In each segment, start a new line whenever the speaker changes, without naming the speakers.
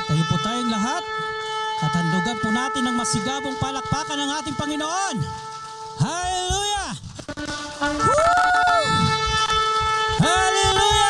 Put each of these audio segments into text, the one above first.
Tayo po tayong lahat at handugan po natin ng masigabong palakpakan ng ating Panginoon. Hallelujah! Woo! Hallelujah!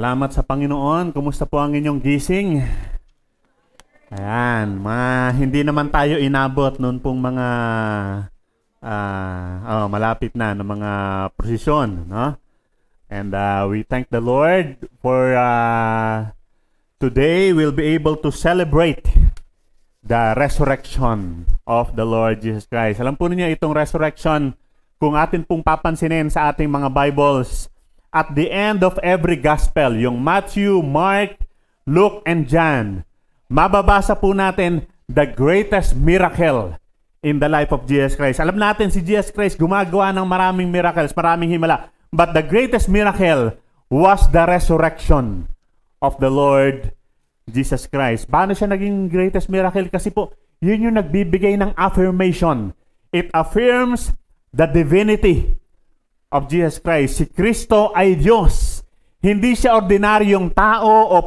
Salamat sa Panginoon. Kumusta po ang inyong gising? Ayan, hindi naman tayo inabot noon pong mga malapit na ng mga prosesyon, no? And we thank the Lord for today we'll be able to celebrate the resurrection of the Lord Jesus Christ. Alam po niyo itong resurrection, kung atin pong papansinin sa ating mga Bibles, at the end of every gospel, yung Matthew, Mark, Luke, and John, mababasa po natin the greatest miracle in the life of Jesus Christ. Alam natin si Jesus Christ gumagawa ng maraming miracles, maraming himala. But the greatest miracle was the resurrection of the Lord Jesus Christ. Paano siya naging greatest miracle? Kasi po, yun yung nagbibigay ng affirmation. It affirms the divinity of Jesus Christ. Si Kristo ay Diyos. Hindi siya ordinaryong tao o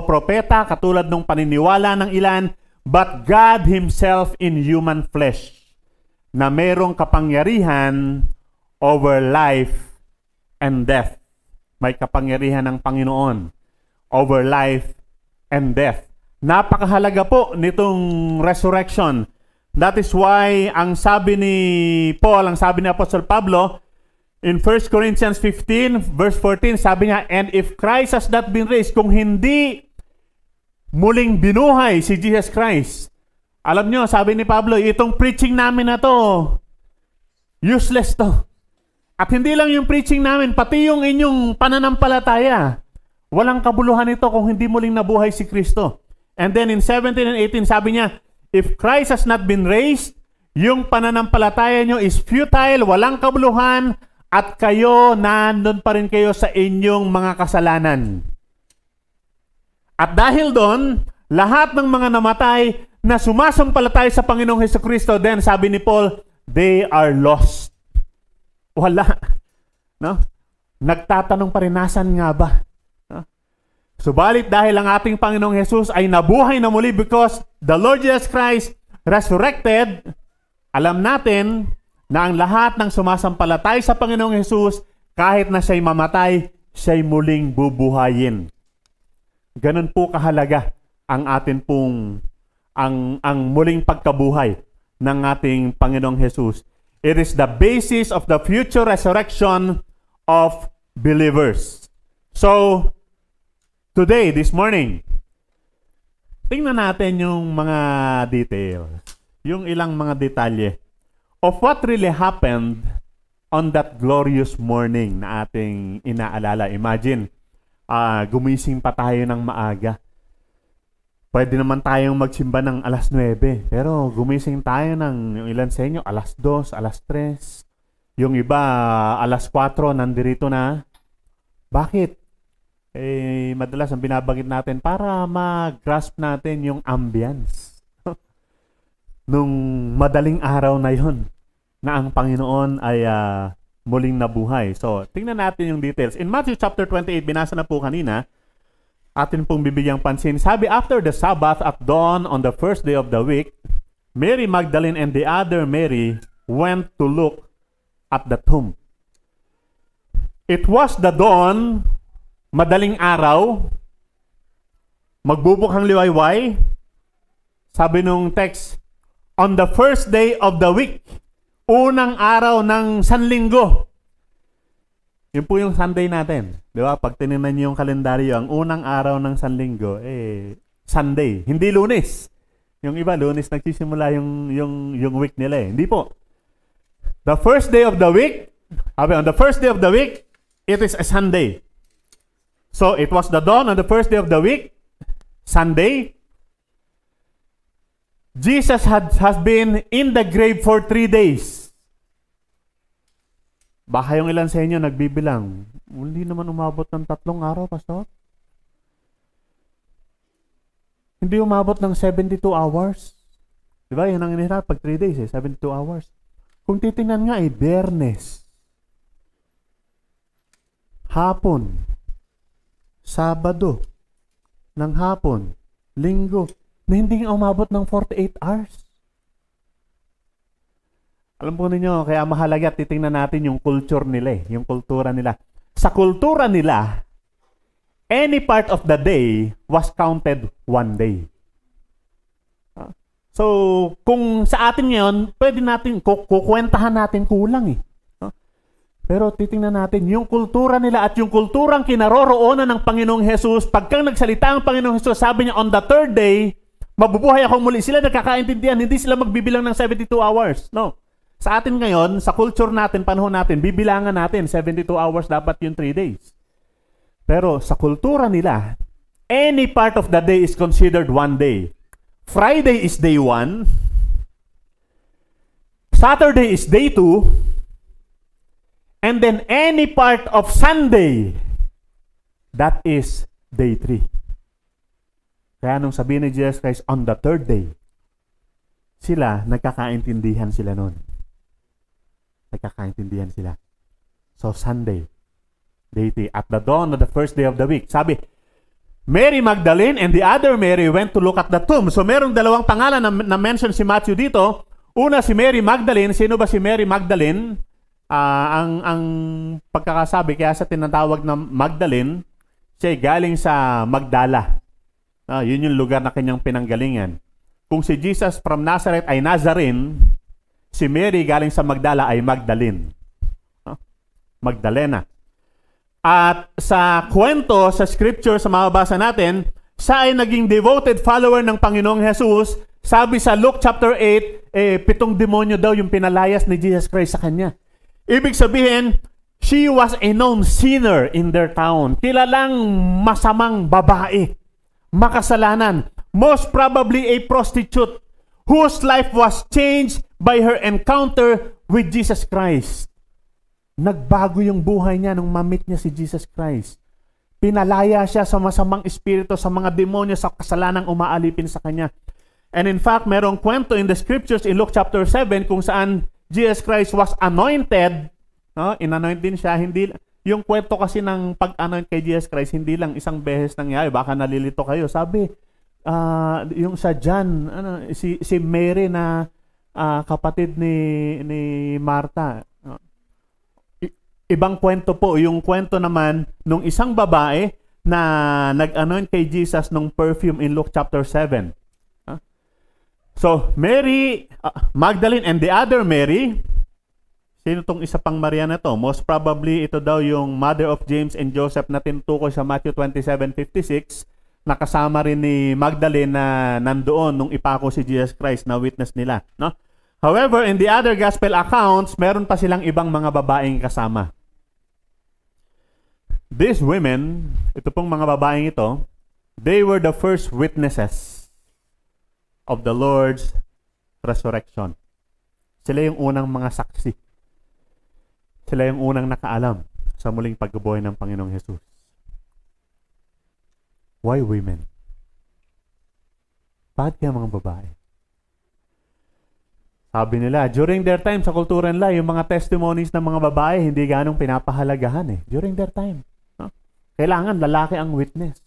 propeta katulad ng paniniwala ng ilan, but God Himself in human flesh na merong kapangyarihan over life and death. May kapangyarihan ng Panginoon over life and death. Napakahalaga po nitong resurrection. That is why ang sabi ni Paul, ang sabi ni Apostle Pablo, in 1 Corinthians 15, verse 14, sabi niya, and if Christ has not been raised, kung hindi muling binuhay si Jesus Christ, alam nyo, sabi ni Pablo, itong preaching namin na to, useless to. At hindi lang yung preaching namin, pati yung inyong pananampalataya, walang kabuluhan ito kung hindi muling nabuhay si Kristo. And then in 17 and 18, sabi niya, if Christ has not been raised, yung pananampalataya nyo is futile, walang kabuluhan, at kayo, nandun pa rin kayo sa inyong mga kasalanan. At dahil doon, lahat ng mga namatay na sumasampalataya sa Panginoong Hesukristo, then sabi ni Paul, they are lost. Wala. No? Nagtatanong pa rin, nasan nga ba? No? Subalit dahil ang ating Panginoong Jesus ay nabuhay na muli because the Lord Jesus Christ resurrected, alam natin na ang lahat ng sumasampalatay sa Panginoong Hesus, kahit na siya'y mamatay, siya'y muling bubuhayin. Ganun po kahalaga ang atin pong ang muling pagkabuhay ng ating Panginoong Hesus. It is the basis of the future resurrection of believers. So, today, this morning, tingnan natin yung mga details, yung ilang mga detalye of what really happened on that glorious morning na ating inaalala. Imagine, gumising pa tayo ng maaga. Pwede naman tayong magsimba ng alas 9, pero gumising tayo ng, yung ilan sa inyo, alas 2, alas 3. Yung iba, alas 4, nandirito na. Bakit? Madalas ang binabagit natin para mag-grasp natin yung ambience nung madaling araw na yon na ang Panginoon ay muling nabuhay. So, tingnan natin yung details. In Matthew chapter 28, binasa na po kanina, atin pong bibigyang pansin. Sabi, after the Sabbath at dawn on the first day of the week, Mary Magdalene and the other Mary went to look at the tomb. It was the dawn, madaling araw, magbubukhang liwayway. Sabi nung text, on the first day of the week, unang araw ng Sanlinggo. Yun po yung Sunday natin. Di ba? Pag tinignan niyo yung kalendaryo, ang unang araw ng Sanlinggo, Sunday. Hindi Lunes. Yung iba, Lunes nagsisimula yung week nila eh. Hindi po. The first day of the week, on the first day of the week, it is a Sunday. So, it was the dawn on the first day of the week, Sunday. Jesus has been in the grave for 3 days. Baka yung ilan sa inyo nagbibilang, hindi naman umabot ng 3 araw, Pastor. Hindi umabot ng 72 hours. Diba? Yan ang inihirap pag 3 days, 72 hours. Kung titingnan nga, Biyernes, hapon, Sabado, ng hapon, Linggo, na hindi umabot ng 48 hours. Alam po ninyo, kaya mahalaga titingnan natin yung culture nila, yung kultura nila. Sa kultura nila, any part of the day was counted one day. So, kung sa atin ngayon, pwede natin, kukwentahan natin kulang eh. Pero titingnan natin, yung kultura nila at yung kulturang kinaroroonan ng Panginoong Jesus, pagkang nagsalita ang Panginoong Jesus, sabi niya, on the third day, mabubuhay ako muli. Sila nagkakaintindihan, hindi sila magbibilang ng 72 hours. No. Sa atin ngayon, sa culture natin, panahon natin, bibilangan natin, 72 hours dapat yung 3 days. Pero sa kultura nila, any part of the day is considered one day. Friday is day 1. Saturday is day 2. And then any part of Sunday, that is day 3. Kaya nung sabihin ni Jesus Christ, on the third day, sila, nagkakaintindihan sila nun. Nagkakaintindihan sila. So Sunday, day 3, at the dawn of the first day of the week. Sabi, Mary Magdalene and the other Mary went to look at the tomb. So merong dalawang pangalan na mention si Matthew dito. Una, si Mary Magdalene. Sino ba si Mary Magdalene? Ang pagkakasabi, kaya sa tinatawag na Magdalene, siya galing sa Magdala. Yun yung lugar na kanyang pinanggalingan. Kung si Jesus from Nazareth ay Nazarene, si Mary galing sa Magdala ay Magdalene. Magdalena. At sa kwento, sa scripture, sa mababasa natin, siya ay naging devoted follower ng Panginoong Jesus. Sabi sa Luke chapter 8, 7 demonyo daw yung pinalayas ni Jesus Christ sa kanya. Ibig sabihin, she was a known sinner in their town. Kilalang masamang babae, makasalanan, most probably a prostitute whose life was changed by her encounter with Jesus Christ. Nagbago yung buhay niya nung ma-meet niya si Jesus Christ. Pinalaya siya sa masamang espiritu, sa mga demonyo, sa kasalanang umaalipin sa kanya. And in fact, merong kwento in the scriptures in Luke chapter 7 kung saan Jesus Christ was anointed. In-anoint din siya. Hindi, yung kwento kasi ng pag-anoint kay Jesus Christ, hindi lang isang beses nangyari. Baka nalilito kayo. Sabi, yung sa John, si Mary na kapatid ni Martha. Ibang kwento po. Yung kwento naman nung isang babae na nag-anoint kay Jesus nung perfume in Luke chapter 7. So, Mary Magdalene and the other Mary, sino tong isa pang Maria na to? Most probably, ito daw yung mother of James and Joseph na tinutukoy sa Matthew 27:56, nakasama rin ni Magdalene na nandoon nung ipako si Jesus Christ na witness nila. No? However, in the other gospel accounts, meron pa silang ibang mga babaeng kasama. These women, ito pong mga babaeng ito, they were the first witnesses of the Lord's resurrection. Sila yung unang mga saksi. Sila yung unang nakaalam sa muling pagbubuhay ng Panginoong Jesus. Why women? Bakit kaya mga babae? Sabi nila, during their time sa kultura nila, yung mga testimonies ng mga babae, hindi ganong pinapahalagahan eh. During their time. No? Kailangan lalaki ang witness.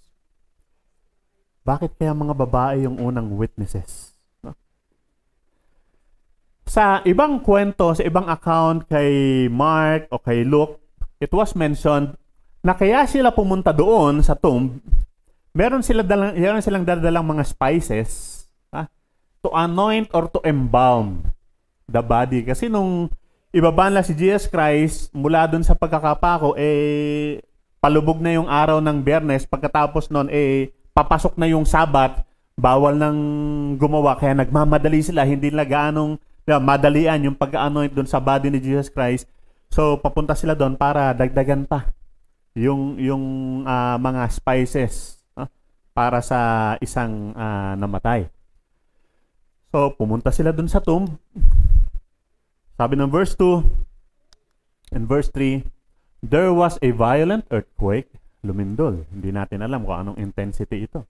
Bakit kaya mga babae yung unang witnesses? No? Sa ibang kwento, sa ibang account kay Mark o kay Luke, it was mentioned na kaya sila pumunta doon sa tomb, meron silang dadalang mga spices to anoint or to embalm the body. Kasi nung ibabanla si Jesus Christ, mula doon sa pagkakapako, palubog na yung araw ng Biyernes, pagkatapos noon, papasok na yung Sabat, bawal nang gumawa, kaya nagmamadali sila, hindi nila gaanong madalian yung pag-anoint doon sa body ni Jesus Christ. So, papunta sila doon para dagdagan pa yung mga spices para sa isang namatay. So, pumunta sila doon sa tomb. Sabi ng verse 2 and verse 3, there was a violent earthquake, lumindol. Hindi natin alam kung anong intensity ito.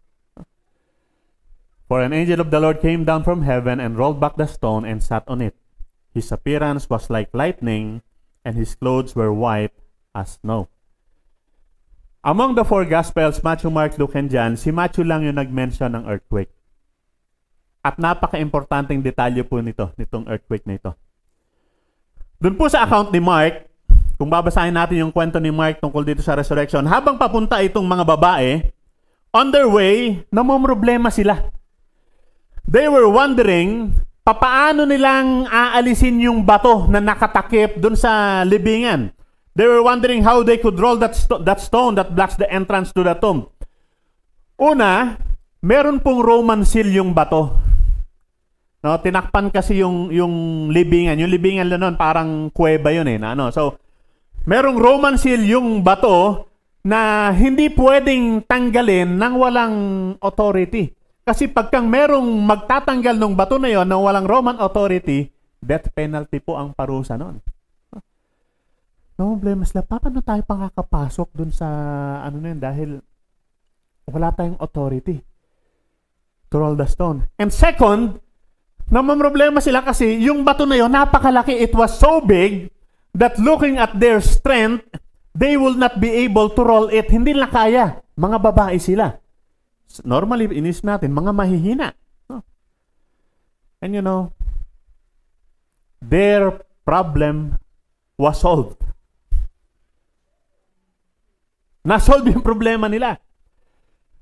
For an angel of the Lord came down from heaven and rolled back the stone and sat on it. His appearance was like lightning, and his clothes were white as snow. Among the four Gospels, Matthew, Mark, Luke, and John, si Matthew lang yung nag-mention ng earthquake. At napaka-importanting detalye po nitong earthquake na ito. Doon po sa account ni Mark, kung babasahin natin yung kwento ni Mark tungkol dito sa resurrection, habang papunta itong mga babae, on their way, namomroblema sila. They were wondering, papaano nilang aalisin yung bato na nakatakip dun sa libingan. They were wondering how they could roll that stone that blocks the entrance to the tomb. Una, meron pong Roman seal yung bato. No, tinakpan kasi yung libingan. Yung libingan lang nun, parang kuweba yun eh. So, merong Roman seal yung bato na hindi pwedeng tanggalin ng walang authority. Kasi pagkang merong magtatanggal ng bato na yon ng walang Roman authority, death penalty po ang parusa nun. No problema sila. Paano tayo pakakapasok dun sa ano na yun dahil wala tayong authority to roll the stone. And second, namamroblema sila kasi yung bato na yon napakalaki. It was so big that looking at their strength, they will not be able to roll it. Hindi nila kaya. Mga babae sila. Normally, inis natin, mga mahihina. And you know, their problem was solved. Na-solve yung problema nila.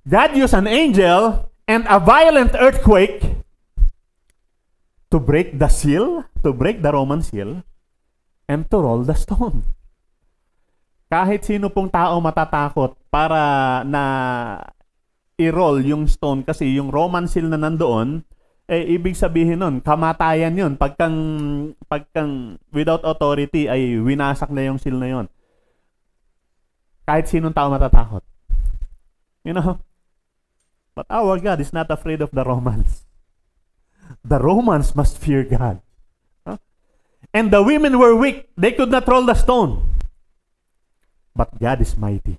God used an angel and a violent earthquake to break the seal, to break the Roman seal, and to roll the stone. Kahit sino pong tao matatakot para na i-roll yung stone kasi yung Roman seal na nandoon, ibig sabihin nun, kamatayan yun. Pagkang without authority ay winasak na yung seal na yun. Kahit sinong tao matatakot. You know? But our God is not afraid of the Romans. The Romans must fear God. Huh? And the women were weak. They could not roll the stone. But God is mighty.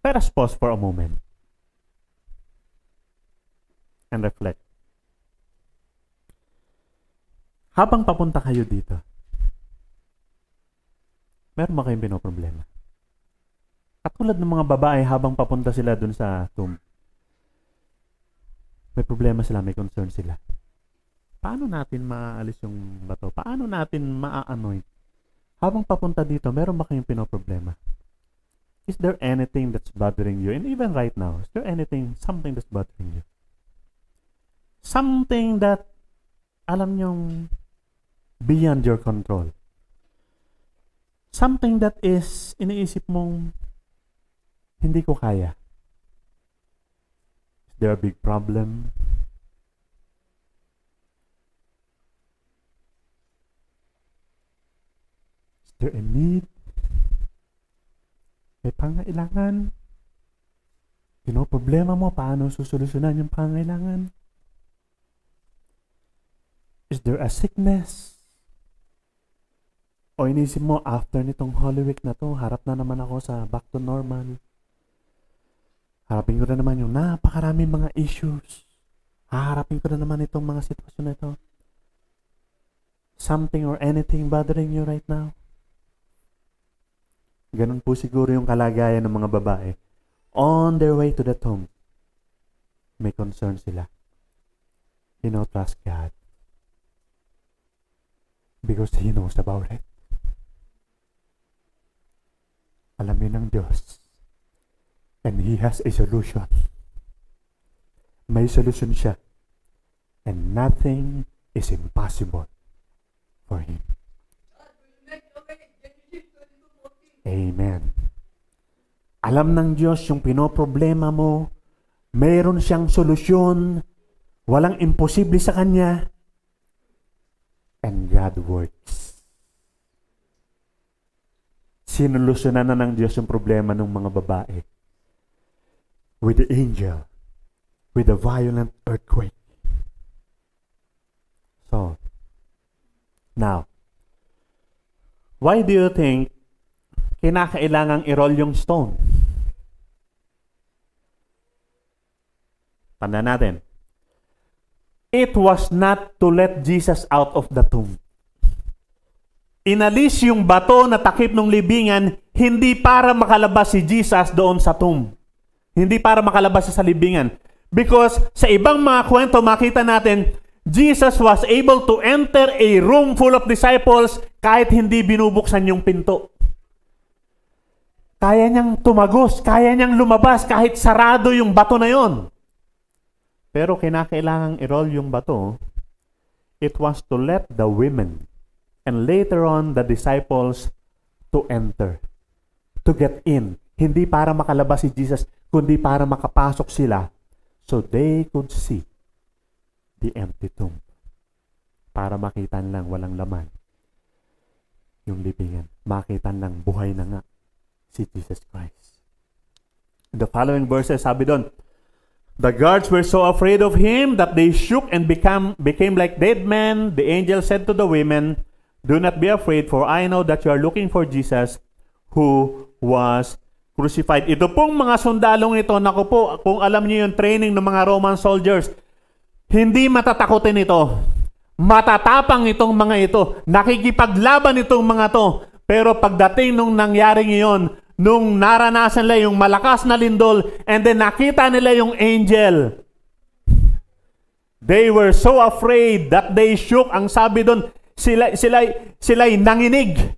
Let us pause for a moment and reflect. Habang papunta kayo dito, meron ba kayong pinoproblema? Katulad ng mga babae habang papunta sila dun sa tomb. May problema sila, may concern sila. Paano natin maaalis yung bato? Paano natin maa-anoint? Habang papunta dito, meron ba kayong pinoproblema? Is there anything that's bothering you? And even right now, is there something that's bothering you? Something that, alam nyong, beyond your control. Something that is, iniisip mong, hindi ko kaya. Is there a big problem? Is there a need? May pangailangan? Pinoproblema mo, paano susolusyonan yung pangailangan? Is there a sickness? O inisip mo, after nitong Holy Week na to, harap na naman ako sa back to normal. Harapin ko na naman yung napakaraming mga issues. Haharapin ko na naman itong mga sitwasyon na ito. Something or anything bothering you right now? Ganun po siguro yung kalagayan ng mga babae. On their way to the tomb, may concern sila. Trust God. Because He knows about it. Alamin ng Diyos. And He has a solution. May solution siya. And nothing is impossible for Him. Amen. Alam ng Diyos yung pinoproblema mo. Mayroon siyang solusyon. Walang imposible sa Kanya. And God works. Sinolusyonan na ng Diyos yung problema ng mga babae. With the angel. With a violent earthquake. So, now, why do you think kinakailangang i-roll yung stone? Tanda natin. It was not to let Jesus out of the tomb. Inalis yung bato na takip ng libingan, hindi para makalabas si Jesus doon sa tomb. Hindi para makalabas sa libingan. Because sa ibang mga kwento, makita natin, Jesus was able to enter a room full of disciples kahit hindi binubuksan yung pinto. Kaya niyang tumagos, kaya niyang lumabas kahit sarado yung bato na yon. Pero kinakailangang i-roll yung bato. It was to let the women and later on the disciples to enter, to get in. Hindi para makalabas si Jesus, kundi para makapasok sila so they could see the empty tomb. Para makita lang walang laman yung libingan. Makita lang buhay na nga si Jesus Christ. In the following verses, sabi doon, the guards were so afraid of him that they shook and became like dead men. The angel said to the women, do not be afraid, for I know that you are looking for Jesus who was crucified. Ito pong mga sundalong ito, naku po, kung alam niyo yung training ng mga Roman soldiers, hindi matatakotin ito. Matatapang itong mga ito. Nakikipaglaban itong mga to. Pero pagdating nung nangyari ngayon, nung naranasan nila yung malakas na lindol, and then nakita nila yung angel, they were so afraid that they shook. Ang sabi doon, sila'y nanginig.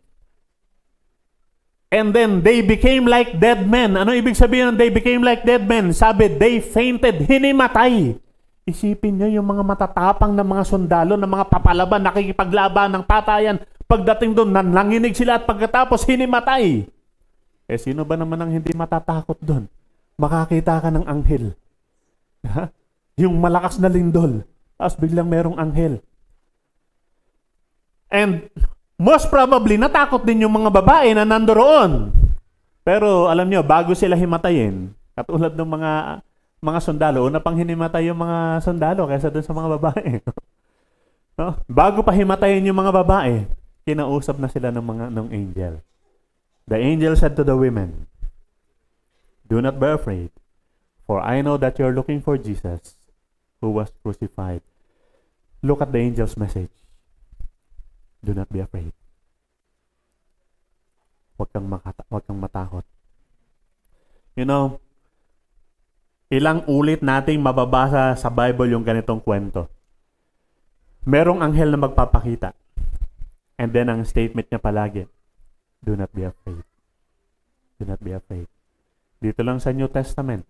And then they became like dead men. Ano ibig sabihin ng they became like dead men? Sabi, they fainted, hinimatay. Isipin nyo yung mga matatapang na mga sundalo, na mga papalaban, nakikipaglaban ng patayan. Pagdating doon, nanginig sila at pagkatapos hinimatay. Eh sino ba naman ang hindi matatakot doon? Makakita ka ng anghel. Yung malakas na lindol. Tapos biglang merong anghel. And most probably, natakot din yung mga babae na nandoroon. Pero alam nyo, bago sila himatayin, katulad ng mga sundalo, una pang hinimatay yung mga sundalo kaysa dun sa mga babae. No? Bago pa himatayin yung mga babae, kinausap na sila ng angel. The angel said to the women, do not be afraid, for I know that you are looking for Jesus who was crucified. Look at the angel's message. Do not be afraid. Huwag kang matakot. You know, ilang ulit nating mababasa sa Bible yung ganitong kwento. Merong anghel na magpapakita. And then ang statement niya palagi, do not be afraid. Do not be afraid. Dito lang sa New Testament,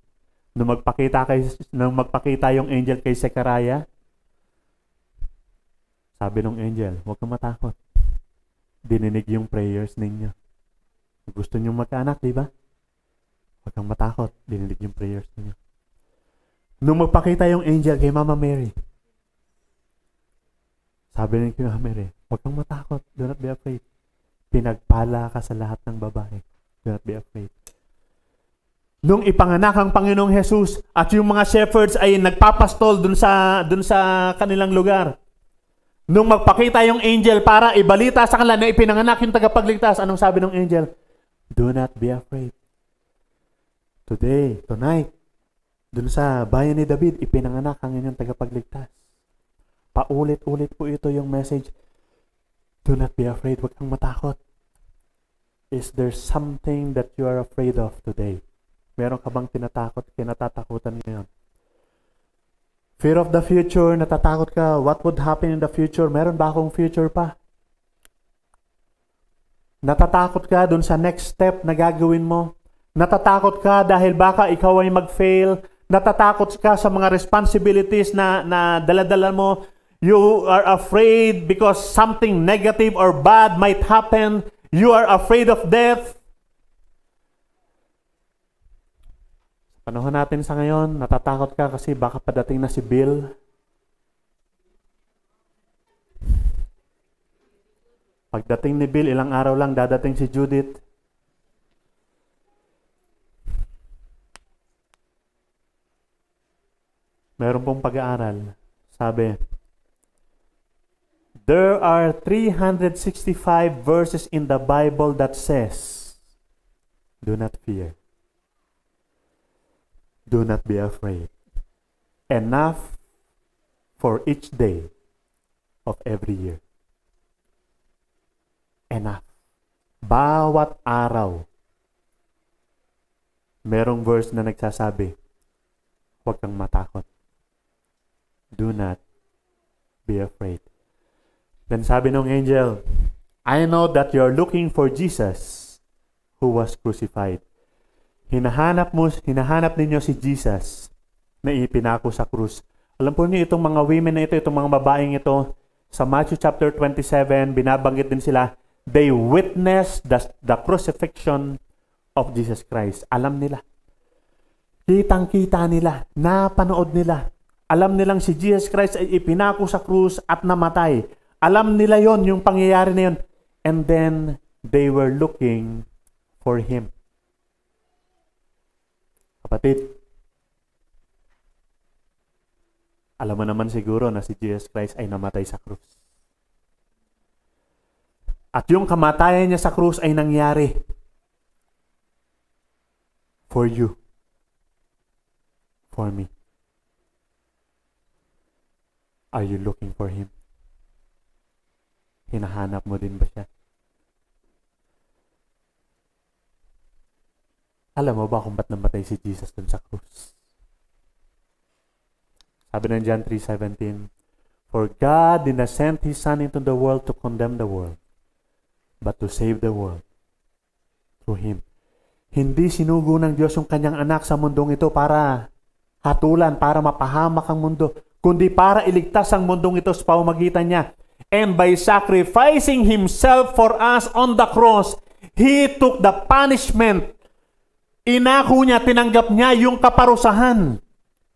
nung magpakita yung angel kay Zechariah, sabi ng angel, huwag kang matakot. Dininig yung prayers ninyo. Gusto nyo magkaanak, di ba? Huwag kang matakot. Dininig yung prayers ninyo. Nung magpakita yung angel kay Mama Mary, sabi ng kay Mama Mary, huwag kang matakot. Do not be afraid. Pinagpala ka sa lahat ng babae. Do not be afraid. Nung ipanganak ang Panginoong Jesus at yung mga shepherds ay nagpapastol dun sa kanilang lugar, nung magpakita yung angel para ibalita sa kanila na ipinanganak yung tagapagligtas, anong sabi ng angel? Do not be afraid. Today, tonight, dun sa bayan ni David, ipinanganak ang inyong tagapagligtas. Paulit-ulit po ito yung message. Do not be afraid. Huwag kang matakot. Is there something that you are afraid of today? Meron ka bang kinatatakutan ngayon? Fear of the future, natatakot ka. What would happen in the future? Meron ba akong future pa? Natatakot ka dun sa next step na gagawin mo. Natatakot ka dahil baka ikaw ay mag-fail. Natatakot ka sa mga responsibilities na dala-dala mo. You are afraid because something negative or bad might happen. You are afraid of death. Panahon natin sa ngayon, natatakot ka kasi baka padating na si Bill. Pagdating ni Bill, ilang araw lang dadating si Judith. Meron pong pag-aaral. Sabi, there are 365 verses in the Bible that says, do not fear. Do not be afraid. Enough for each day of every year. Enough. Bawat araw, merong verse na nagsasabi, huwag kang matakot. Do not be afraid. Then sabi ng angel, I know that you're looking for Jesus who was crucified. Hinahanap ninyo si Jesus na ipinako sa krus. Alam po niyo itong mga women na ito, itong mga babaeng ito, sa Matthew chapter 27, binabanggit din sila, they witnessed the crucifixion of Jesus Christ. Alam nila. Kitang-kita nila. Napanood nila. Alam nilang si Jesus Christ ay ipinako sa krus at namatay. Alam nila yon, yung pangyayari na yon. And then, they were looking for Him. Kapatid, alam mo naman siguro na si Jesus Christ ay namatay sa krus. At yung kamatayan niya sa krus ay nangyari for you, for me. Are you looking for Him? Hinahanap mo din ba siya? Alam mo ba kung ba't namatay si Jesus dun sa krus? Sabi ng John 3:17, For God did not send His Son into the world to condemn the world, but to save the world through Him. Hindi sinugo ng Diyos yung kanyang anak sa mundong ito para hatulan, para mapahamak ang mundo, kundi para iligtas ang mundong ito sa pamamagitan niya. And by sacrificing Himself for us on the cross, He took the punishment. Inako niya, tinanggap niya yung kaparusahan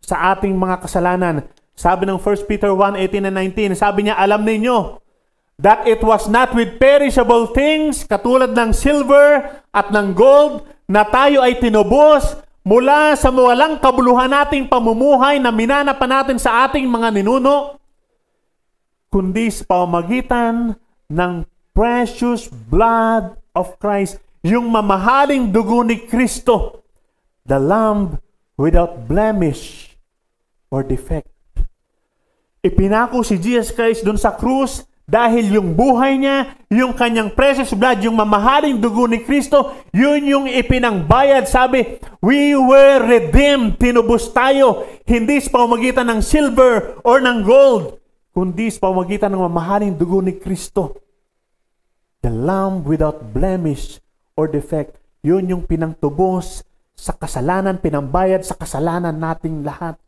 sa ating mga kasalanan. Sabi ng 1 Peter 1:18 and 19, sabi niya, alam ninyo that it was not with perishable things, katulad ng silver at ng gold, na tayo ay tinubos mula sa walang kabuluhan nating pamumuhay na minana pa natin sa ating mga ninuno, kundi sa pamamagitan ng precious blood of Christ, yung mamahaling dugo ni Kristo, the Lamb without blemish or defect. Ipinako si Jesus Christ dun sa krus dahil yung buhay niya, yung kanyang precious blood, yung mamahaling dugo ni Kristo, yun yung ipinangbayad. Sabi, we were redeemed, tinubos tayo, hindi sa pamamagitan ng silver or ng gold, kundi sa pamamagitan ng mamahaling dugo ni Kristo. The Lamb without blemish or defect. Yun yung pinangtubos sa kasalanan, pinambayad sa kasalanan nating lahat.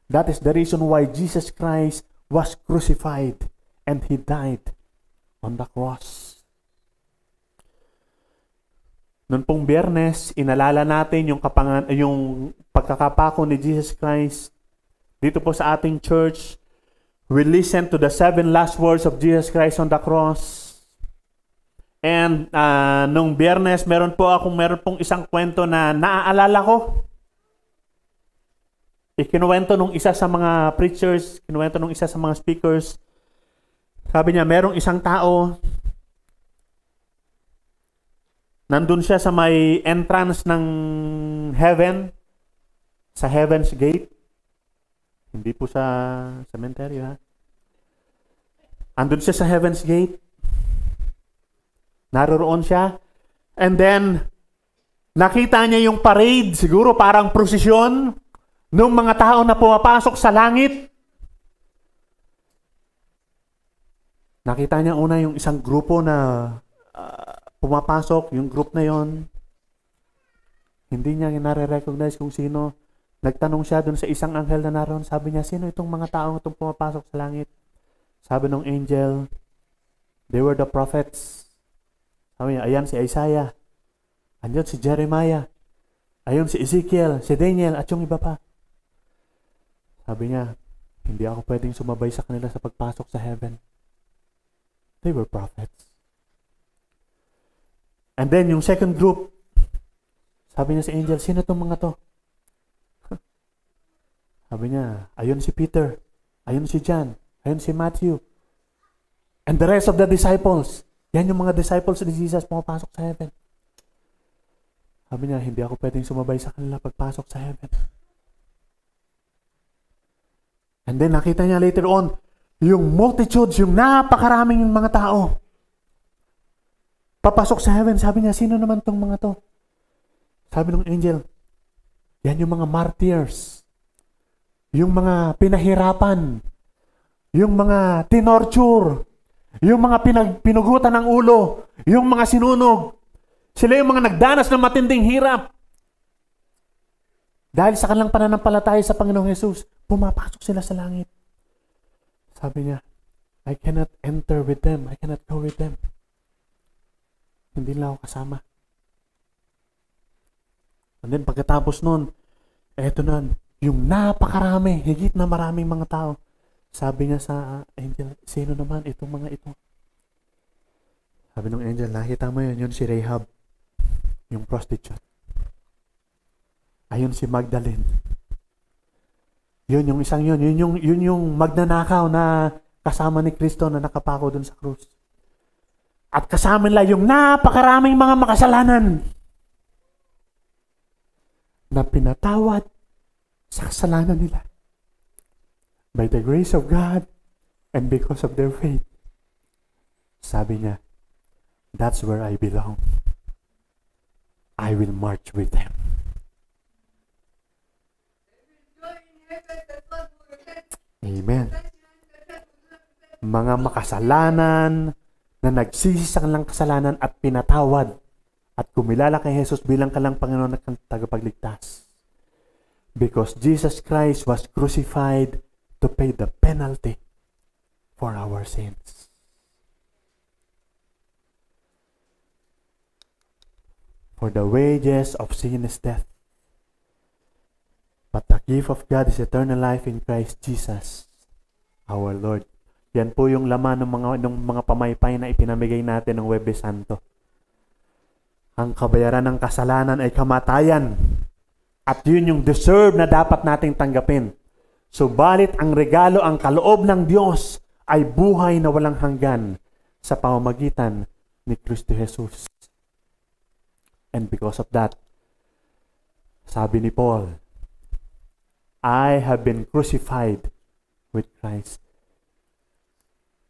That is the reason why Jesus Christ was crucified and He died on the cross. Noon pong Biyernes, inalala natin yung pagkakapako ni Jesus Christ. Dito po sa ating church, we listen to the 7 last words of Jesus Christ on the cross. And nung Biyernes, meron pong isang kwento na naaalala ko. Ikinuwento nung isa sa mga preachers, kinuwento nung isa sa mga speakers. Sabi niya, merong isang tao, nandun siya sa may entrance ng heaven, sa Heaven's Gate. Hindi po sa cemetery, ha? Andun siya sa Heaven's Gate. Naroroon siya. And then, nakita niya yung parade, siguro parang prosesyon, ng mga tao na pumapasok sa langit. Nakita niya una yung isang grupo na pumapasok, yung group na yon. Hindi niya nare-recognize kung sino. Nagtanong siya dun sa isang anghel na naroon. Sabi niya, sino itong mga taong itong pumapasok sa langit? Sabi ng angel, they were the prophets. Sabi niya, ayan si Isaiah. Andyan si Jeremiah. Ayun si Ezekiel, si Daniel, at yung iba pa. Sabi niya, hindi ako pwedeng sumabay sa kanila sa pagpasok sa heaven. They were prophets. And then, yung second group, sabi niya sa angel, sino itong mga to? Sabi niya, ayun si Peter, ayun si John, ayun si Matthew, and the rest of the disciples. Yan yung mga disciples ni Jesus pumapasok sa heaven. Sabi niya, hindi ako pwedeng sumabay sa kanila pagpasok sa heaven. And then nakita niya later on, yung multitudes, yung napakaraming mga tao, papasok sa heaven. Sabi niya, sino naman tong mga to? Sabi ng angel, yan yung mga martyrs, yung mga pinahirapan, yung mga tinorture, yung mga pinugutan ng ulo, yung mga sinunog. Sila yung mga nagdanas ng matinding hirap. Dahil sa kanilang pananampalataya sa Panginoong Hesus, pumapasok sila sa langit. Sabi niya, I cannot enter with them. I cannot go with them. Hindi lang ako kasama. And then pagkatapos nun, eto na, yung napakarami, higit na maraming mga tao. Sabi niya sa angel, sino naman itong mga ito? Sabi ng angel, nakita mo yun si Rahab, yung prostitute. Ayun si Magdalene. Yun yung isang yun yung magnanakaw na kasama ni Kristo na nakapako dun sa krus. At kasama nila yung napakaraming mga makasalanan na pinatawad sa kasalanan nila. By the grace of God and because of their faith. Sabi niya, that's where I belong. I will march with them. Amen. Mga makasalanan na nagsisi sa kanilang kasalanan at pinatawad at kumilala kay Jesus bilang kanilang Panginoon at tagapagligtas. Because Jesus Christ was crucified to pay the penalty for our sins. For the wages of sin is death. But the gift of God is eternal life in Christ Jesus, our Lord. Yan po yung laman ng mga pamaypay na ipinamigay natin ng Huwebes Santo. Ang kabayaran ng kasalanan ay kamatayan. At yun yung deserve na dapat nating tanggapin. Subalit ang regalo, ang kaloob ng Diyos ay buhay na walang hanggan sa pamamagitan ni Kristo Jesus. And because of that, sabi ni Paul, I have been crucified with Christ.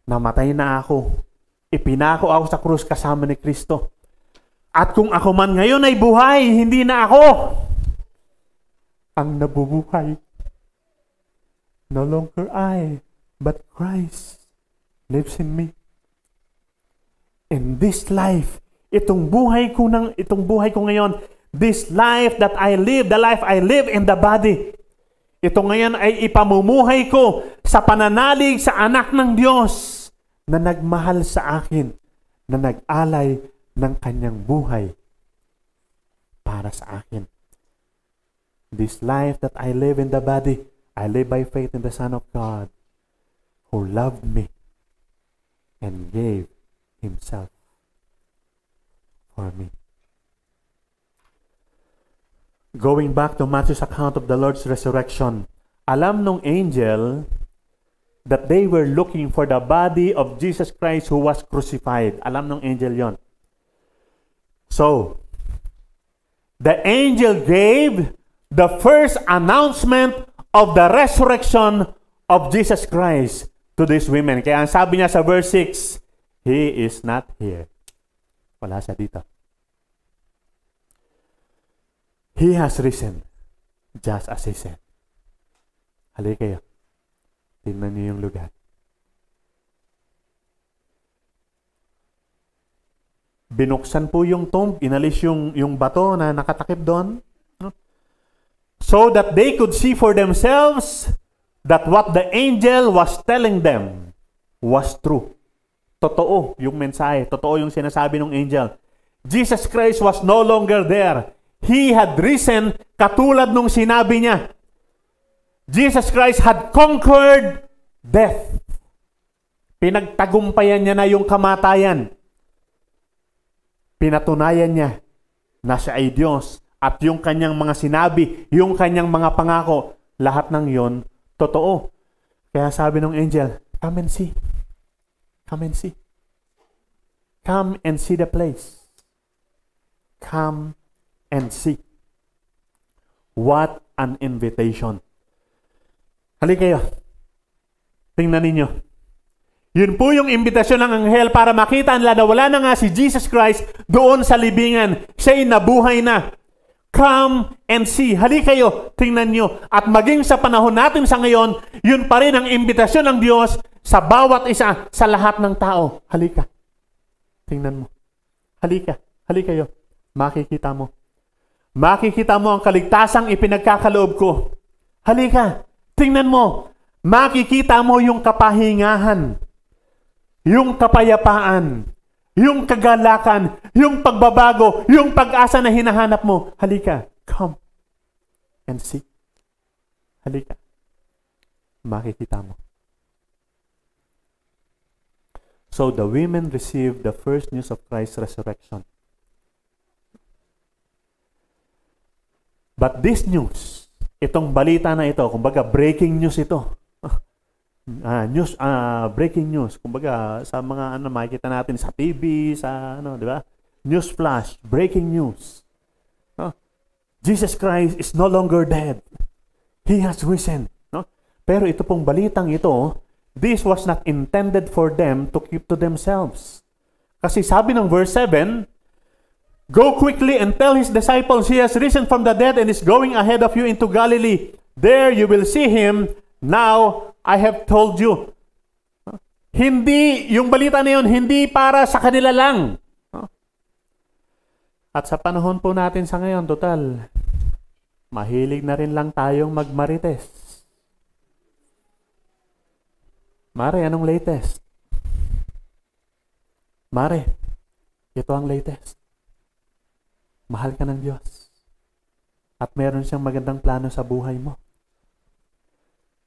Namatay na ako. Ipinako ako sa krus kasama ni Kristo. At kung ako man ngayon ay buhay, hindi na ako ang nabubuhay. No longer I, but Christ lives in me. In this life, itong buhay ko ngayon, this life that I live, the life I live in the body, ito ngayon ay ipamumuhay ko sa pananalig sa anak ng Diyos na nagmahal sa akin, na nag-alay ng kanyang buhay para sa akin. This life that I live in the body, I live by faith in the Son of God who loved me and gave Himself for me. Going back to Matthew's account of the Lord's resurrection, alam nung angel that they were looking for the body of Jesus Christ who was crucified. Alam nung angel yon. So, the angel gave the first announcement of the resurrection of Jesus Christ to these women. Kaya ang sabi niya sa verse 6, He is not here. Wala siya dito. He has risen, just as He said. Halika kayo. Tingnan niyo yung lugar. Binuksan po yung tomb, inalis yung bato na nakatakip doon. So that they could see for themselves that what the angel was telling them was true. Totoo yung mensahe. Totoo yung sinasabi ng angel. Jesus Christ was no longer there. He had risen katulad nung sinabi niya. Jesus Christ had conquered death. Pinagtagumpayan niya na yung kamatayan. Pinatunayan niya na siya ay Diyos. At yung kanyang mga sinabi, yung kanyang mga pangako, lahat ng yon totoo. Kaya sabi ng angel, come and see. Come and see. Come and see the place. Come and see. What an invitation. Halika kayo. Tingnan ninyo. Yun po yung imbitasyon ng anghel para makita nila na wala na nga si Jesus Christ doon sa libingan. Siya'y nabuhay na. Come and see. Halika kayo, tingnan nyo. At maging sa panahon natin sa ngayon, yun pa rin ang imbitasyon ng Diyos sa bawat isa, sa lahat ng tao. Halika. Tingnan mo. Halika. Halika kayo. Makikita mo. Makikita mo ang kaligtasang ipinagkakaloob ko. Halika. Tingnan mo. Makikita mo yung kapahingahan, yung kapayapaan, yung kagalakan, yung pagbabago, yung pag-asa na hinahanap mo. Halika. Come and see. Halika. Makikita mo. So the women received the first news of Christ's resurrection. But this news, itong balita na ito, kumbaga breaking news ito. Breaking news. Kumbaga sa mga makikita natin sa TV, sa di ba? News flash, breaking news. Jesus Christ is no longer dead. He has risen. Pero ito pong balitang ito, this was not intended for them to keep to themselves. Kasi sabi ng verse 7, "Go quickly and tell his disciples he has risen from the dead and is going ahead of you into Galilee. There you will see him. Now I have told you." Hindi, yung balita na yun, hindi para sa kanila lang. At sa panahon po natin sa ngayon, total, mahilig na rin lang tayong magmarites. Mare, anong latest? Mare, ito ang latest. Mahal ka ng Diyos. At meron siyang magandang plano sa buhay mo.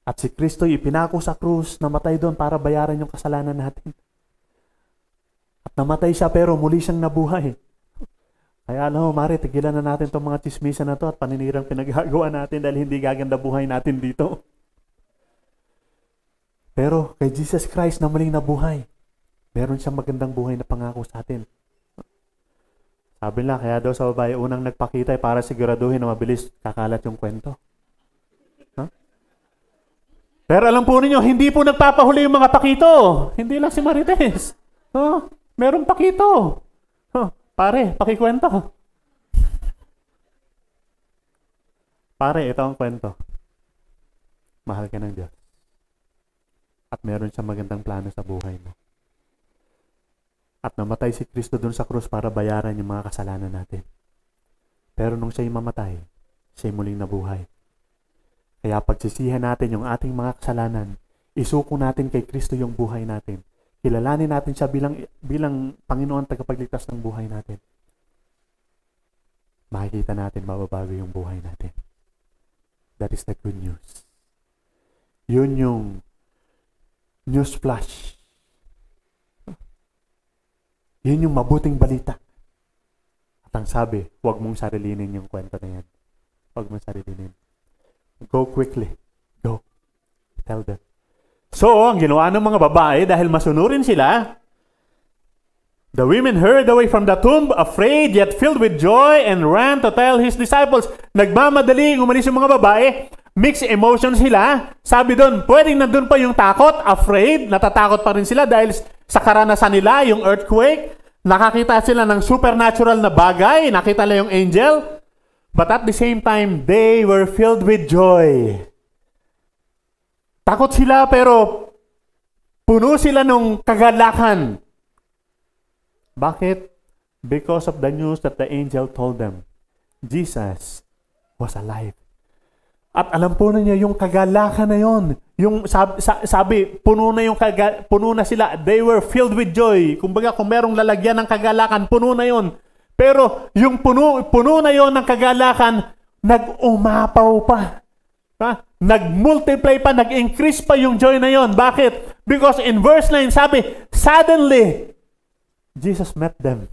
At si Kristo ipinako sa krus, namatay doon para bayaran yung kasalanan natin. At namatay siya pero muli siyang nabuhay. Kaya Mare, tigilan na natin itong mga chismisan na to at paninirang pinagagawa natin dahil hindi gaganda buhay natin dito. Pero kay Jesus Christ na muling nabuhay, meron siyang magandang buhay na pangako sa atin. Sabi nila, kaya daw sa babae unang nagpakita para siguraduhin na mabilis kakalat yung kwento. Pero alam po ninyo, hindi po nagpapahuli yung mga pakito. Hindi lang si Marites. Meron pakito. Pare, pakikwento. Pare, ito ang kwento. Mahal ka ng Diyos. At meron siyang magandang plano sa buhay mo. At namatay si Kristo dun sa krus para bayaran yung mga kasalanan natin. Pero nung siya'y mamatay, siya'y muling nabuhay. Kaya pagsisihan natin yung ating mga kasalanan, isuko natin kay Kristo yung buhay natin. Kilalanin natin siya bilang Panginoon tagapagligtas ng buhay natin. Makikita natin mababago yung buhay natin. That is the good news. Yun yung news flash. Yun yung mabuting balita. At ang sabi, huwag mong sarilinin yung kwento na yan. Huwag mong sarilinin. Go quickly. Go. Tell them. So, ang ginawa ng mga babae, dahil masunurin sila, the women hurried away from the tomb, afraid yet filled with joy, and ran to tell his disciples. Nagmamadaling umalis yung mga babae, mixed emotions sila. Sabi doon, pwedeng nandun pa yung takot, afraid, natatakot pa rin sila dahil sa karanasan nila, yung earthquake, nakakita sila ng supernatural na bagay, nakita nila yung angel, but at the same time, they were filled with joy. Takot sila pero puno sila ng kagalakan. Bakit? Because of the news that the angel told them. Jesus was alive. At alam po na niya yung kagalakan na yon. Yung sabi puno na sila. They were filled with joy. Kumbaga kung merong lalagyan ng kagalakan, puno na yon. Pero yung puno na yon ng kagalakan, nag-umapaw pa. Nag-multiply pa, nag-increase pa yung joy na yon. Bakit? Because in verse 9 sabi, suddenly, Jesus met them.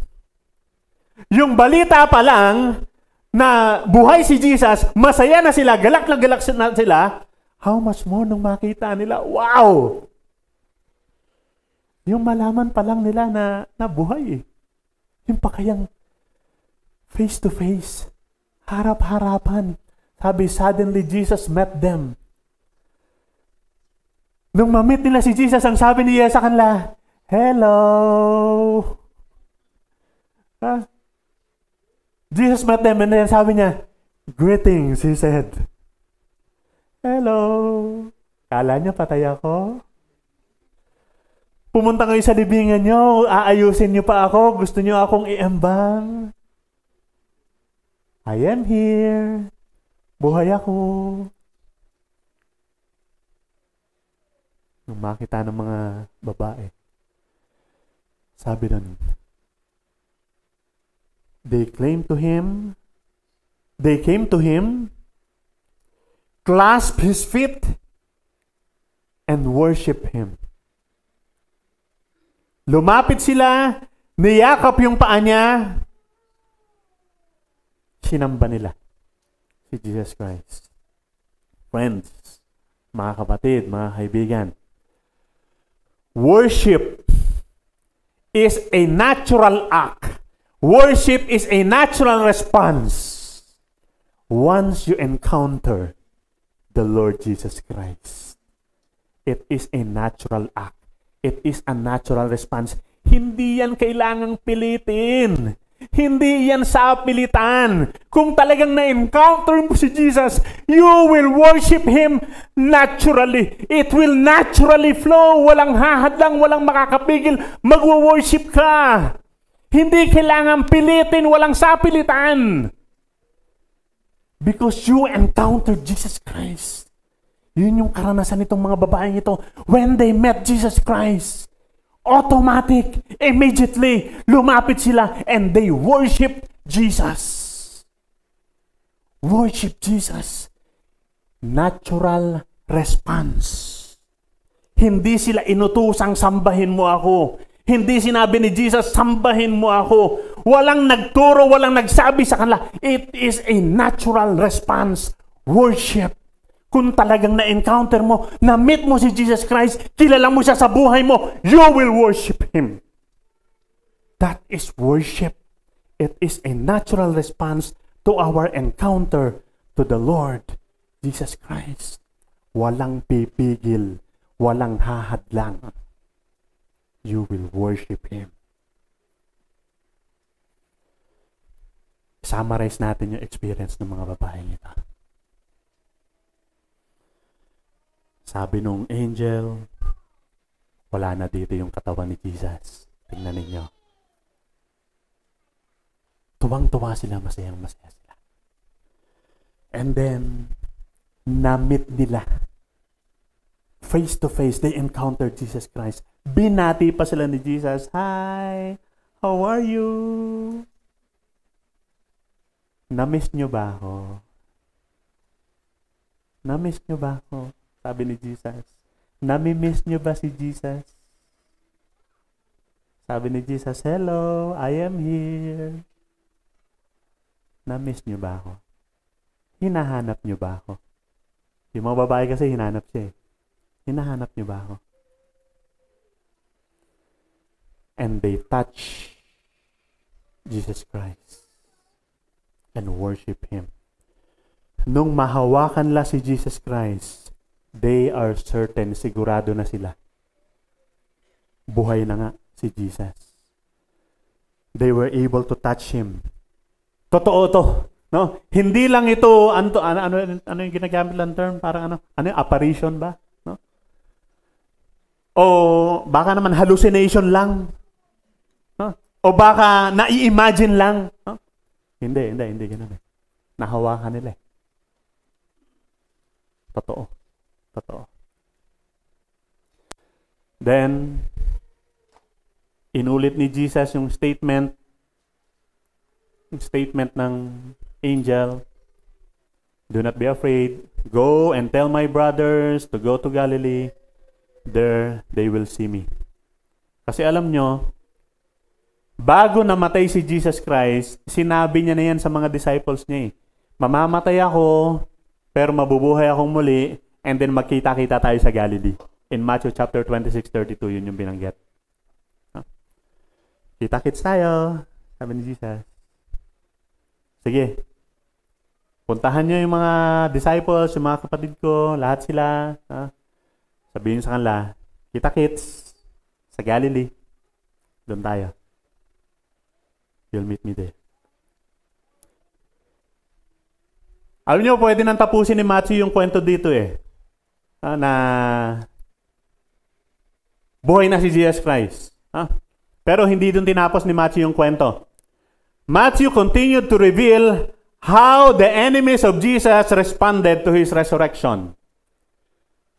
Yung balita pa lang na buhay si Jesus, masaya na sila, galak na sila, how much more nung makita nila, wow! Yung malaman pa lang nila na buhay. Yung pa kayang face to face, harap-harapan. Sabi, suddenly Jesus met them. Nung ma-meet nila si Jesus, ang sabi niya sa kanila, hello! Jesus met them and then sabi niya, greetings, he said. Hello! Kala niya patay ako? Pumunta kayo sa libingan nyo, aayusin nyo pa ako, gusto nyo akong iambang. I am here. Buhay ako. Nung makita ng mga babae, sabi nun, they came to him, clasped his feet, and worship him. Lumapit sila, niyakap yung paa niya, sinamba nila si Jesus Christ. Friends, mga kapatid, mga kaibigan, worship is a natural act. Worship is a natural response once you encounter the Lord Jesus Christ. It is a natural act. It is a natural response. Hindi yan kailangang pilitin. Hindi yan sa pilitan. Kung talagang na-encounter mo si Jesus, you will worship Him naturally. It will naturally flow. Walang hahadlang, walang makakapigil. Magwo-worship ka. Hindi kailangan pilitin, walang sapilitan. Because you encountered Jesus Christ. Yun yung karanasan nitong mga babaeng ito. When they met Jesus Christ, automatic, immediately, lumapit sila and they worship Jesus. Worship Jesus. Natural response. Hindi sila inutusang sambahin mo ako. Hindi sinabi ni Jesus, sambahin mo ako. Walang nagturo, walang nagsabi sa kanila. It is a natural response. Worship. Kung talagang na-encounter mo, na-meet mo si Jesus Christ, kilala mo siya sa buhay mo, you will worship Him. That is worship. It is a natural response to our encounter to the Lord Jesus Christ. Walang pipigil, walang hahadlang. You will worship Him. Summarize natin yung experience ng mga babaeng ito. Sabi nung angel, wala na dito yung katawan ni Jesus. Tingnan ninyo. Tuwang-tuwa sila, masayang-masaya sila. And then, na-meet nila. Face to face, they encountered Jesus Christ. Binati pa sila ni Jesus. Hi! How are you? Na-miss nyo ba ako? Na-miss nyo ba ako? Sabi ni Jesus. Nami-miss nyo ba si Jesus? Sabi ni Jesus, hello, I am here. Na-miss nyo ba ako? Hinahanap nyo ba ako? Yung mga babae kasi hinahanap siya eh. Hinahanap nyo ba ako? And they touch Jesus Christ and worship Him. Nung mahawakan la si Jesus Christ, they are certain, sigurado na sila. Buhay na nga si Jesus. They were able to touch Him. Totoo to. No? Hindi lang ito, ano yung ginagamit lang term? Parang ano yung apparition ba? No? O baka naman hallucination lang. No? O baka nai-imagine lang. No? Hindi ganun eh. Nahawakan nila eh. Totoo. Then, inulit ni Jesus yung statement ng angel. Do not be afraid. Go and tell my brothers to go to Galilee. There they will see me. Kasi alam nyo, bago namatay si Jesus Christ, sinabi niya na yan sa mga disciples niya eh. Mamamatay ako, pero mabubuhay akong muli, and then magkita-kita tayo sa Galilee. In Matthew chapter 26:32, yun yung binanggit. Kita-kits tayo, sabi ni Jesus. Sige, puntahan nyo yung mga disciples, yung mga kapatid ko, lahat sila. Sabihin sa kanila, kita-kits sa Galilee. Doon tayo. You'll meet me there. Alam nyo, pwede nang tapusin ni Matthew yung kwento dito eh. Na buhay na si Jesus Christ. Pero hindi dun tinapos ni Matthew yung kwento. Matthew continued to reveal how the enemies of Jesus responded to his resurrection.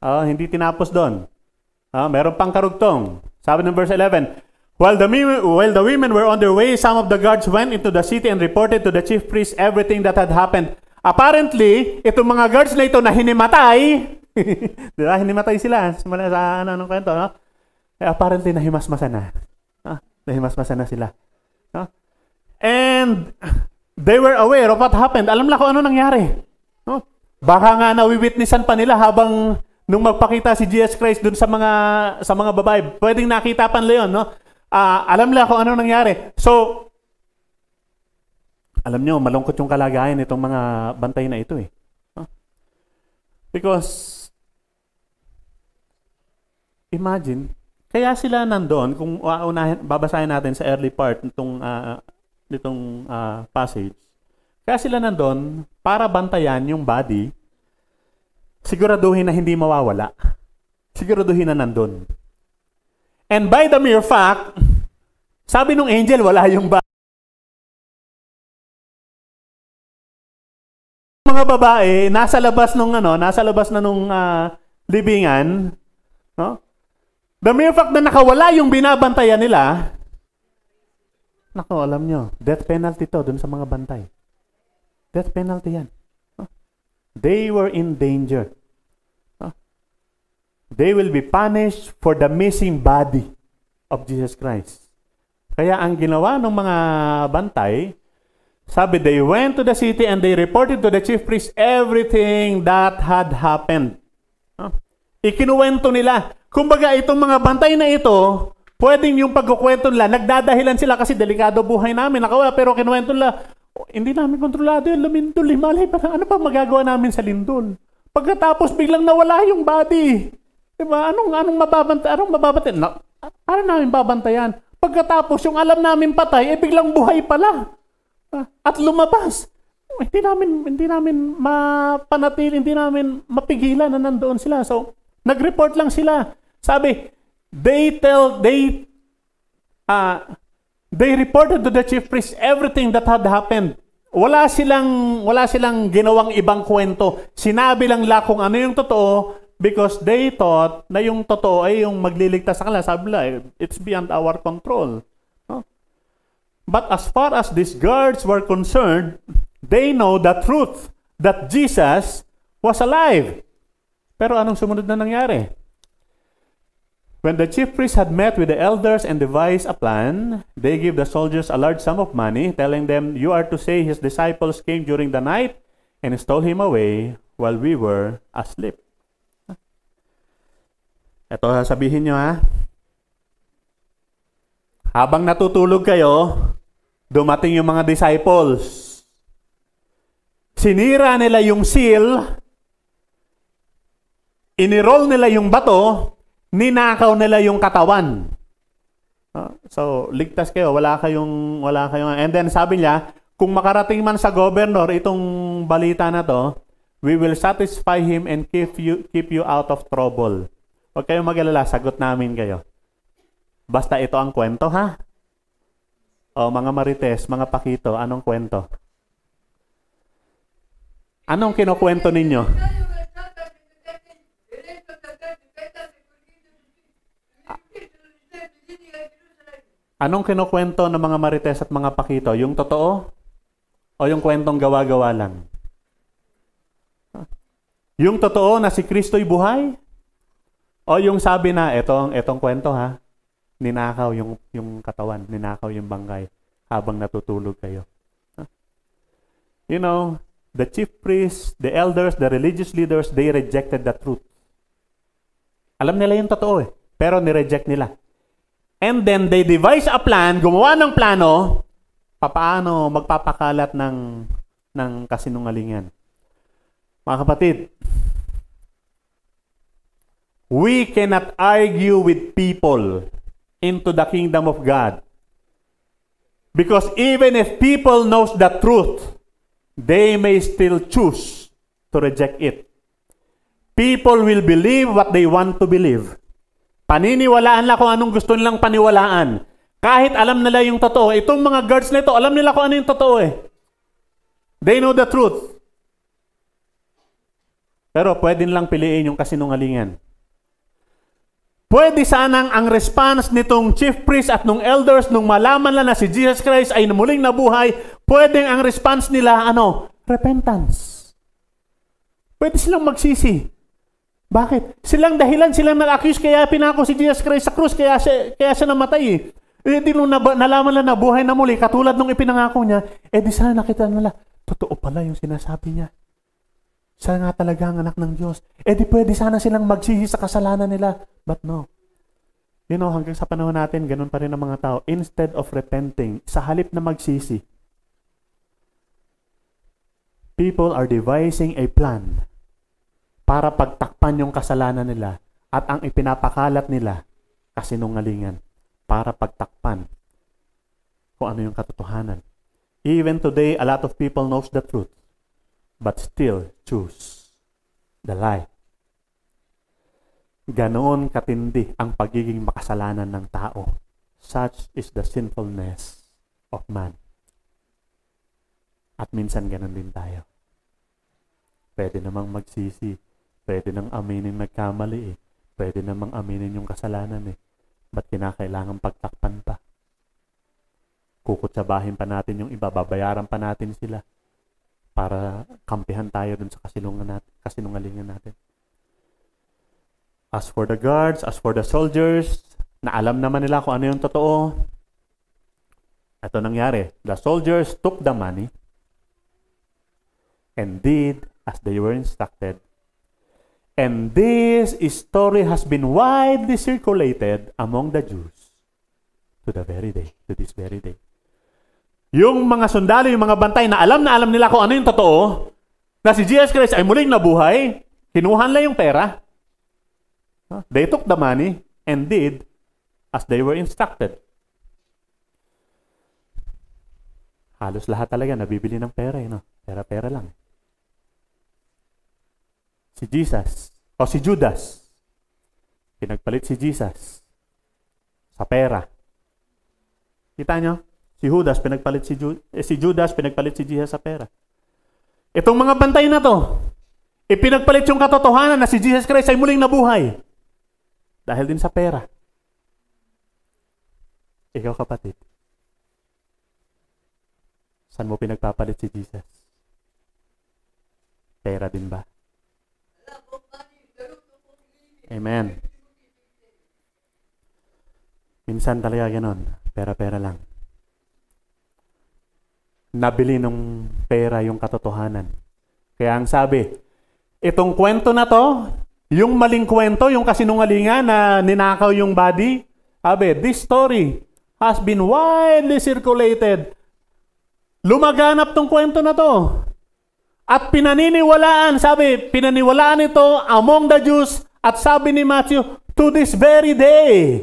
Hindi tinapos doon. Meron pang karugtong. Sabi ng verse 11, While the women were on their way, some of the guards went into the city and reported to the chief priest everything that had happened. Apparently, itong mga guards na ito na hinimatay, di ba? Hinimatay sila sa anong kwento, no? Apparently, nahimasmasan na. Nahimasmasan na sila. And they were aware of what happened. Alam na kung ano nangyari. No? Baka nga nawiwitnessan pa nila habang nung magpakita si Jesus Christ dun sa mga babae. Pwedeng nakita pa nila yun, no? Alam nila kung ano nangyari. So, alam nyo, malungkot yung kalagayan itong mga bantay na ito eh. Because, imagine, kaya sila nandoon, kung babasahin natin sa early part nitong passage, kaya sila nandoon para bantayan yung body, siguraduhin na hindi mawawala. Siguraduhin na nandoon. And by the mere fact, sabi nung angel, wala yung body. Mga babae, nasa labas na nung libingan, no? The mere fact na nakawala yung binabantayan nila, nako, alam nyo, death penalty to dun sa mga bantay. Death penalty yan. They were in danger. They will be punished for the missing body of Jesus Christ. Kaya ang ginawa ng mga bantay, sabi, they went to the city and they reported to the chief priest everything that had happened. Ikinuwento nila. Kumbaga, itong mga bantay na ito, pwedeng yung pagkukwento nila, nagdadahilan sila kasi delikado buhay namin, nakawala, pero kinuwento nila, hindi namin kontrolado yung lumindol, malay pa, ano pa magagawa namin sa lindol? Pagkatapos, biglang nawala yung body. Diba? Anong mababantayan? Paano namin babantayan? Pagkatapos, yung alam namin patay, biglang buhay pala. At lumabas. Hindi namin mapanatili, hindi namin mapigilan na nandoon sila. So, nag-report lang sila. Sabi, they reported to the chief priest everything that had happened. Wala silang ginawang ibang kwento. Sinabi lang kung ano yung totoo because they thought na yung totoo ay yung magliligtas sa kanila. Sabi nila, it's beyond our control. No? But as far as these guards were concerned, they know the truth that Jesus was alive. Pero anong sumunod na nangyari? When the chief priests had met with the elders and devised a plan, they gave the soldiers a large sum of money, telling them, "You are to say his disciples came during the night and stole him away while we were asleep." Ito sabihin nyo ha. Habang natutulog kayo, dumating yung mga disciples. Sinira nila yung seal, inirol nila yung bato, ninakaw nila yung katawan. So, ligtas kayo, wala kayong, and then sabi niya, kung makarating man sa governor itong balita na to, we will satisfy him and keep you out of trouble. Huwag kayong mag-alala, sagot namin kayo. Basta ito ang kwento, ha? O, mga marites, mga pakito, anong kwento? Anong kinukwento ninyo? Anong kinukwento ng mga marites at mga pakito? Yung totoo? O yung kwentong gawa-gawa lang? Yung totoo na si Kristo'y buhay? O yung sabi na, etong kwento ha, ninakaw yung katawan, ninakaw yung bangkay habang natutulog kayo. You know, the chief priests, the elders, the religious leaders, they rejected the truth. Alam nila yung totoo pero nireject nila. And then they devised a plan, gumawa ng plano, paano magpapakalat ng kasinungalingan. Mga kapatid, we cannot argue with people into the kingdom of God. Because even if people knows the truth, they may still choose to reject it. People will believe what they want to believe. Paniniwalaan lang kung anong gusto nilang paniwalaan. Kahit alam nila yung totoo. Itong mga guards na ito, alam nila kung ano yung totoo eh. They know the truth. Pero pwede nilang piliin yung kasinungalingan. Pwede sanang ang response nitong chief priest at nung elders nung malaman lang na si Jesus Christ ay muling nabuhay, pwedeng ang response nila, repentance. Pwede silang magsisi. Bakit? Silang dahilan, silang nag-accuse, kaya pinako si Jesus Christ sa krus, kaya siya namatay eh. Di nung nalaman lang na buhay na muli, katulad nung ipinangako niya, di sana nakita nila, totoo pala yung sinasabi niya. Siya nga talaga ang anak ng Diyos. Di pwede sana silang magsisi sa kasalanan nila. But no. Hanggang sa panahon natin, ganun pa rin ang mga tao. Instead of repenting, sa halip na magsisi, people are devising a plan para pagtakpan yung kasalanan nila at ang ipinapakalat nila kasinungalingan para pagtakpan kung ano yung katotohanan. Even today, a lot of people knows the truth but still choose the lie. Ganoon katindi ang pagiging makasalanan ng tao. Such is the sinfulness of man. At minsan ganon din tayo. Pwede namang magsisi. Pwede nang aminin nagkamali eh. Pwede namang aminin yung kasalanan eh. Ba't kinakailangan pagtakpan pa? Kukutsabahin pa natin yung iba, babayaran pa natin sila para kampihan tayo dun sa kasinungalingan natin. As for the guards, as for the soldiers, na alam naman nila kung ano yung totoo, ito nangyari. The soldiers took the money and did as they were instructed. And this story has been widely circulated among the Jews to this very day. Yung mga sundalo, yung mga bantay na alam nila kung ano yung totoo, na si Jesus Christ ay muling nabuhay, kinuha nila yung pera. They took the money and did as they were instructed. Halos lahat talaga nabibili ng pera eh, no? Pera lang. Si Judas, pinagpalit si Jesus sa pera. Kita nyo? Si Judas, pinagpalit si Jesus sa pera. Itong mga bantay na to, ipinagpalit yung katotohanan na si Jesus Christ ay muling nabuhay. Dahil din sa pera. Ikaw kapatid, saan mo pinagpapalit si Jesus? Pera din ba? Amen. Minsan talaga ganon. Pera-pera lang. Nabili ng pera yung katotohanan. Kaya ang sabi, itong kwento na to, yung maling kwento, yung kasinungalingan na ninakaw yung body, sabi, this story has been widely circulated. Lumaganap tong kwento na to. At pinaniniwalaan ito among the Jews. At sabi ni Matthew, to this very day.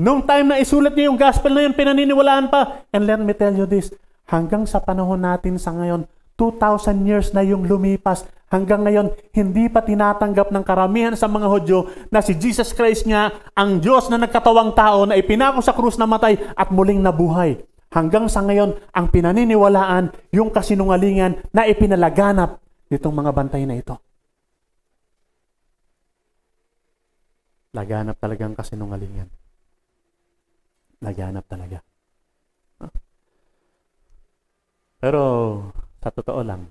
Nung time na isulat niya yung gospel na yun, pinaniniwalaan pa. And let me tell you this, hanggang sa panahon natin sa ngayon, 2,000 years na yung lumipas. Hanggang ngayon, hindi pa tinatanggap ng karamihan sa mga Hudyo na si Jesus Christ nga ang Diyos na nagkatawang tao na ipinako sa krus na matay at muling nabuhay. Hanggang sa ngayon, ang pinaniniwalaan, yung kasinungalingan na ipinalaganap nitong mga bantay na ito. Laganap talaga ang kasinungalingan. Laganap talaga. Pero, sa totoo lang,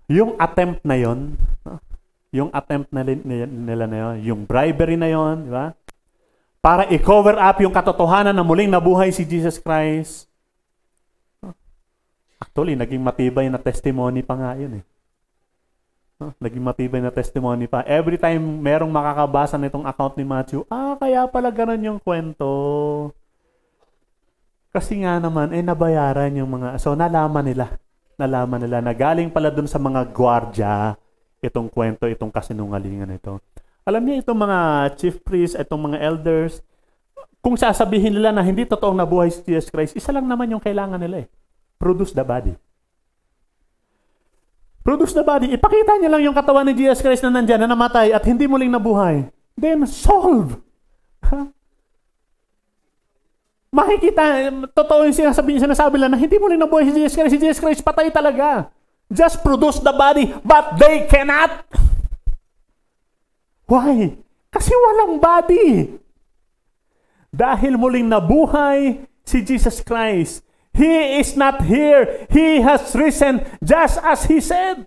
yung attempt na yon, nila na yon, yung bribery na yon, di ba? Para i-cover up yung katotohanan na muling nabuhay si Jesus Christ. Actually, naging matibay na testimony pa nga yun eh. Naging matibay na testimony pa. Every time merong makakabasa nitong account ni Matthew, kaya pala ganun yung kwento. Kasi nga naman, nabayaran yung mga, so nalaman nila na galing pala dun sa mga gwardya itong kwento, itong kasinungalingan ito. Alam niyo, itong mga chief priests, itong mga elders, kung sasabihin nila na hindi totoong nabuhay si Jesus Christ, isa lang naman yung kailangan nila eh. Produce the body. Produce the body. Ipakita niya lang yung katawan ni Jesus Christ na nandyan, na namatay at hindi muling nabuhay. then solve. Makikita, totoo yung sinasabi lang na hindi mo rin nabuhay si Jesus Christ. Si Jesus Christ patay talaga. Just produce the body, but they cannot. Why? Kasi walang body. Dahil muling nabuhay si Jesus Christ. He is not here. He has risen just as He said.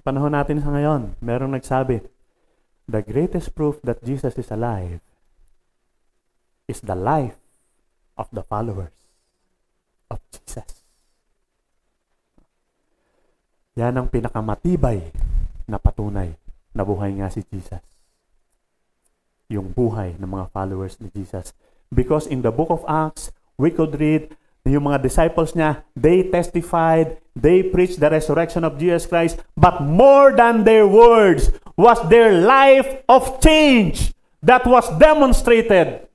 Panahon natin sa ngayon, merong nagsabi, the greatest proof that Jesus is alive is the life of the followers of Jesus. Yan ang pinakamatibay na patunay na buhay nga si Jesus. Yung buhay ng mga followers ni Jesus. Because in the book of Acts, we could read yung mga disciples niya, they testified, they preached the resurrection of Jesus Christ, but more than their words was their life of change that was demonstrated.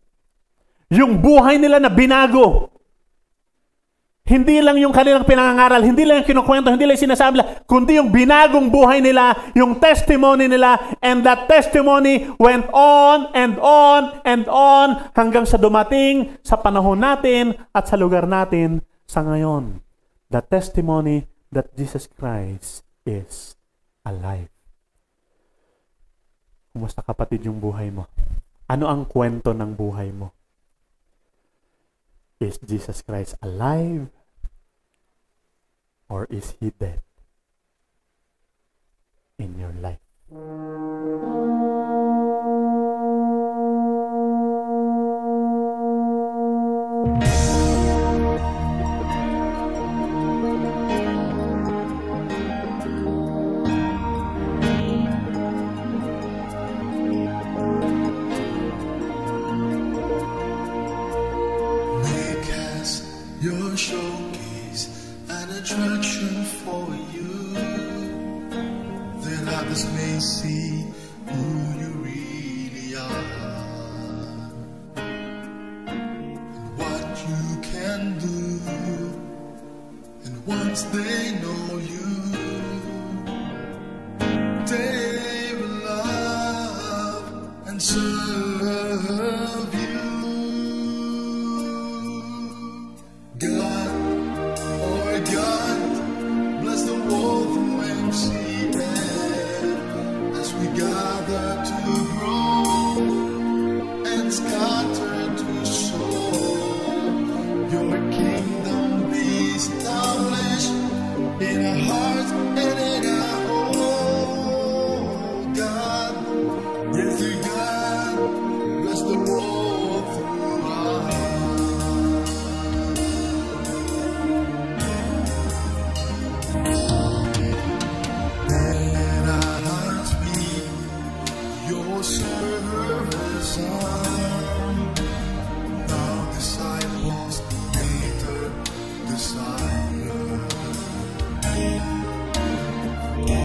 Yung buhay nila na binago. Hindi lang yung kanilang pinangangaral, hindi lang yung kinukwento, hindi lang yung sinasabi nila, kundi yung binagong buhay nila, yung testimony nila, and that testimony went on and on and on hanggang sa dumating sa panahon natin at sa lugar natin sa ngayon. The testimony that Jesus Christ is alive. Kumusta kapatid yung buhay mo? Ano ang kwento ng buhay mo? Is Jesus Christ alive? Or is He dead in your life?
Make us your showcase, an attraction for you, that others may see who you really are, and what you can do, and once they know you, they will love and serve you. God, oh God, bless the world from MC as we gather to grow and scatter to soar. Your kingdom be established in our hearts